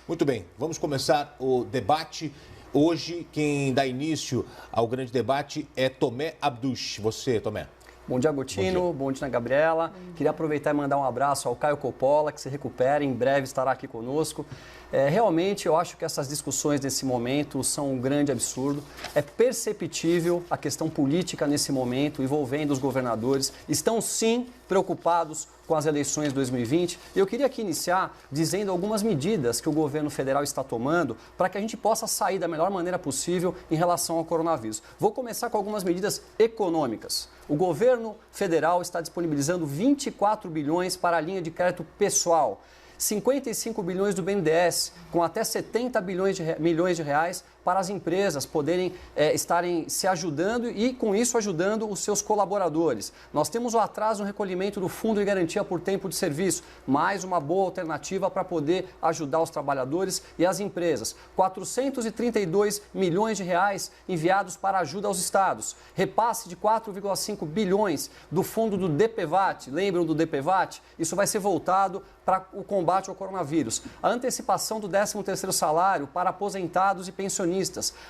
Muito bem, vamos começar o debate. Hoje, quem dá início ao grande debate é Tomé Abduch. Você, Tomé. Bom dia, Gotino. Bom dia, Gabriela. Queria aproveitar e mandar um abraço ao Caio Coppola, que se recupere, em breve estará aqui conosco. Realmente, eu acho que essas discussões nesse momento são um grande absurdo. É perceptível a questão política nesse momento, envolvendo os governadores. Estão, sim, preocupados com as eleições de 2020. Eu queria aqui iniciar dizendo algumas medidas que o governo federal está tomando para que a gente possa sair da melhor maneira possível em relação ao coronavírus. Vou começar com algumas medidas econômicas. O governo federal está disponibilizando 24 bilhões para a linha de crédito pessoal, 55 bilhões do BNDES, com até 70 milhões de reais para as empresas poderem estarem se ajudando e, com isso, ajudando os seus colaboradores. Nós temos o atraso no recolhimento do Fundo de Garantia por Tempo de Serviço, mais uma boa alternativa para poder ajudar os trabalhadores e as empresas. 432 milhões de reais enviados para ajuda aos estados. Repasse de 4,5 bilhões do fundo do DPVAT. Lembram do DPVAT? Isso vai ser voltado para o combate ao coronavírus. A antecipação do 13º salário para aposentados e pensionistas.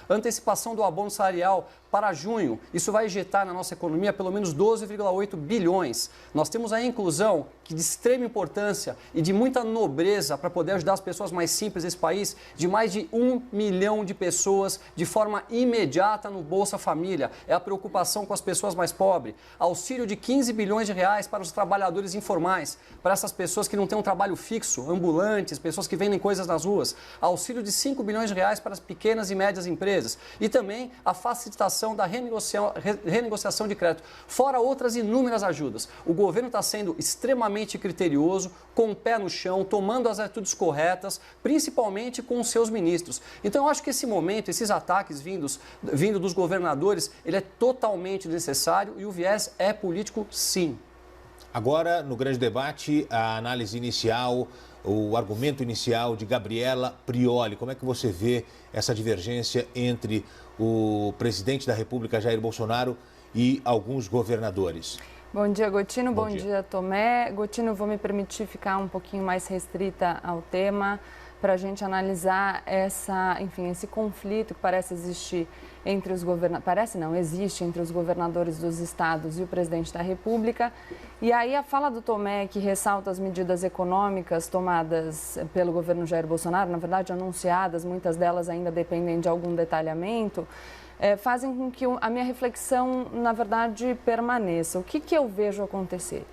Antecipação do abono salarial para junho. Isso vai injetar na nossa economia pelo menos 12,8 bilhões. Nós temos a inclusão, que de extrema importância e de muita nobreza para poder ajudar as pessoas mais simples desse país, de mais de 1 milhão de pessoas de forma imediata no Bolsa Família. É a preocupação com as pessoas mais pobres. Auxílio de 15 bilhões de reais para os trabalhadores informais, para essas pessoas que não têm um trabalho fixo, ambulantes, pessoas que vendem coisas nas ruas. Auxílio de 5 bilhões de reais para as pequenas e médias empresas. E também a facilitação da renegociação de crédito, fora outras inúmeras ajudas. O governo está sendo extremamente criterioso, com o pé no chão, tomando as atitudes corretas, principalmente com os seus ministros. Então, eu acho que esse momento, esses ataques vindo dos governadores, ele é totalmente necessário e o viés é político, sim. Agora, no grande debate, a análise inicial, o argumento inicial de Gabriela Prioli. Como é que você vê essa divergência entre o presidente da República, Jair Bolsonaro, e alguns governadores? Bom dia, Gotino. Bom dia, Tomé. Gotino, vou me permitir ficar um pouquinho mais restrita ao tema para a gente analisar esse conflito que parece existir entre os existe entre os governadores dos estados e o presidente da República. E aí a fala do Tomé, que ressalta as medidas econômicas tomadas pelo governo Jair Bolsonaro, na verdade anunciadas, muitas delas ainda dependem de algum detalhamento, fazem com que a minha reflexão, na verdade, permaneça. O que eu vejo acontecer?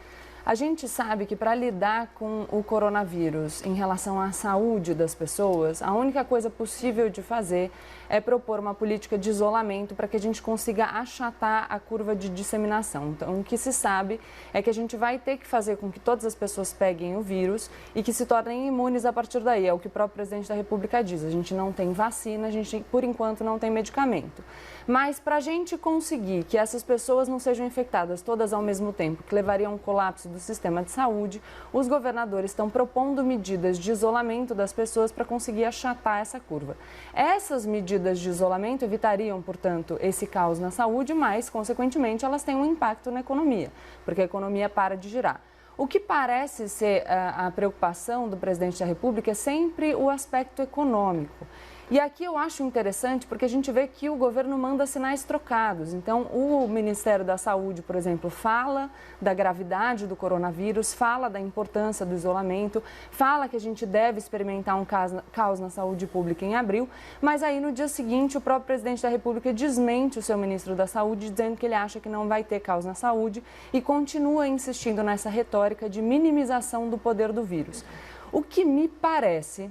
A gente sabe que para lidar com o coronavírus em relação à saúde das pessoas, a única coisa possível de fazer é propor uma política de isolamento para que a gente consiga achatar a curva de disseminação. Então, o que se sabe é que a gente vai ter que fazer com que todas as pessoas peguem o vírus e que se tornem imunes a partir daí. É o que o próprio presidente da República diz. A gente não tem vacina, a gente, por enquanto, não tem medicamento. Mas para a gente conseguir que essas pessoas não sejam infectadas todas ao mesmo tempo, que levaria a um colapso do sistema de saúde, os governadores estão propondo medidas de isolamento das pessoas para conseguir achatar essa curva. Essas medidas de isolamento evitariam, portanto, esse caos na saúde, mas, consequentemente, elas têm um impacto na economia, porque a economia para de girar. O que parece ser a preocupação do presidente da República é sempre o aspecto econômico. E aqui eu acho interessante porque a gente vê que o governo manda sinais trocados. Então, o Ministério da Saúde, por exemplo, fala da gravidade do coronavírus, fala da importância do isolamento, fala que a gente deve experimentar um caos na saúde pública em abril, mas aí no dia seguinte o próprio presidente da República desmente o seu ministro da Saúde, dizendo que ele acha que não vai ter caos na saúde e continua insistindo nessa retórica de minimização do poder do vírus. O que me parece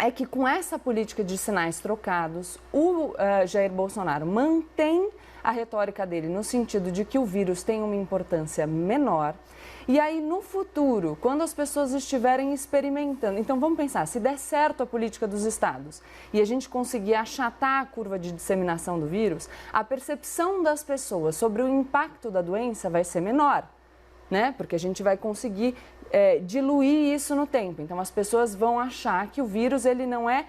é que com essa política de sinais trocados, o Jair Bolsonaro mantém a retórica dele no sentido de que o vírus tem uma importância menor. E aí, no futuro, quando as pessoas estiverem experimentando... Então, vamos pensar, se der certo a política dos estados e a gente conseguir achatar a curva de disseminação do vírus, a percepção das pessoas sobre o impacto da doença vai ser menor, né? Porque a gente vai conseguir diluir isso no tempo. Então, as pessoas vão achar que o vírus ele não é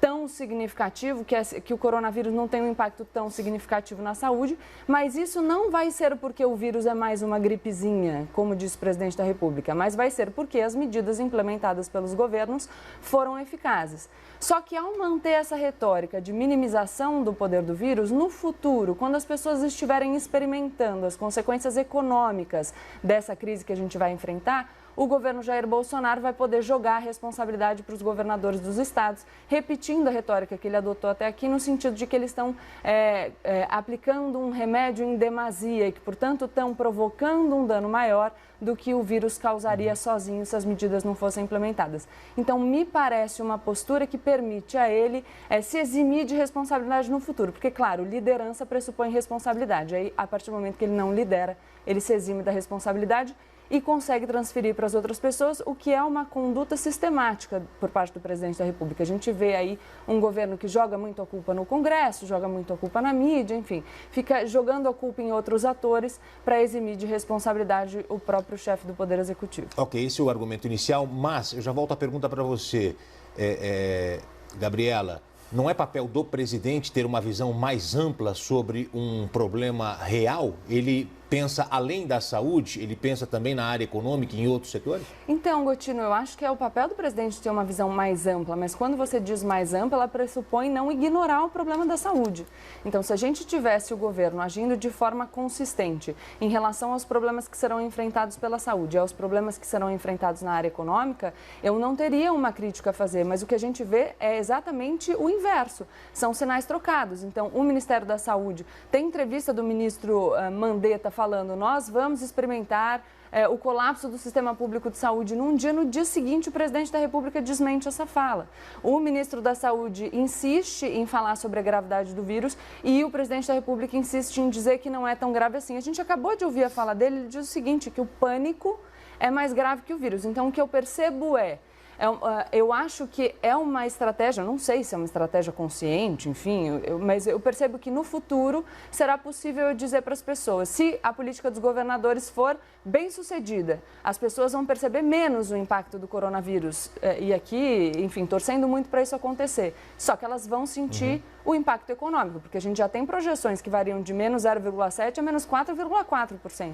tão significativo, que o coronavírus não tem um impacto tão significativo na saúde, mas isso não vai ser porque o vírus é mais uma gripezinha, como disse o presidente da República, mas vai ser porque as medidas implementadas pelos governos foram eficazes. Só que ao manter essa retórica de minimização do poder do vírus, no futuro, quando as pessoas estiverem experimentando as consequências econômicas dessa crise que a gente vai enfrentar, o governo Jair Bolsonaro vai poder jogar a responsabilidade para os governadores dos estados, repetindo a retórica que ele adotou até aqui, no sentido de que eles estão aplicando um remédio em demasia e que, portanto, estão provocando um dano maior do que o vírus causaria sozinho se as medidas não fossem implementadas. Então, me parece uma postura que permite a ele se eximir de responsabilidade no futuro, porque, claro, liderança pressupõe responsabilidade. Aí, a partir do momento que ele não lidera, ele se exime da responsabilidade e consegue transferir para as outras pessoas, o que é uma conduta sistemática por parte do presidente da República. A gente vê aí um governo que joga muito a culpa no Congresso, joga muito a culpa na mídia, enfim, fica jogando a culpa em outros atores para eximir de responsabilidade o próprio chefe do Poder Executivo. Ok, esse é o argumento inicial, mas eu já volto a pergunta para você, Gabriela. Não é papel do presidente ter uma visão mais ampla sobre um problema real? Ele pensa além da saúde, ele pensa também na área econômica e em outros setores? Então, Gotino, eu acho que é o papel do presidente ter uma visão mais ampla, mas quando você diz mais ampla, ela pressupõe não ignorar o problema da saúde. Então, se a gente tivesse o governo agindo de forma consistente em relação aos problemas que serão enfrentados pela saúde e aos problemas que serão enfrentados na área econômica, eu não teria uma crítica a fazer, mas o que a gente vê é exatamente o inverso. São sinais trocados. Então, o Ministério da Saúde tem entrevista do ministro Mandetta falando, nós vamos experimentar o colapso do sistema público de saúde num dia, no dia seguinte o presidente da República desmente essa fala. O ministro da Saúde insiste em falar sobre a gravidade do vírus e o presidente da República insiste em dizer que não é tão grave assim. A gente acabou de ouvir a fala dele, ele diz o seguinte, que o pânico é mais grave que o vírus. Então, o que eu percebo eu acho que é uma estratégia, não sei se é uma estratégia consciente, enfim, mas eu percebo que no futuro será possível dizer para as pessoas, se a política dos governadores for bem sucedida, as pessoas vão perceber menos o impacto do coronavírus. E aqui, enfim, torcendo muito para isso acontecer. Só que elas vão sentir o impacto econômico, porque a gente já tem projeções que variam de menos 0,7% a menos 4,4%.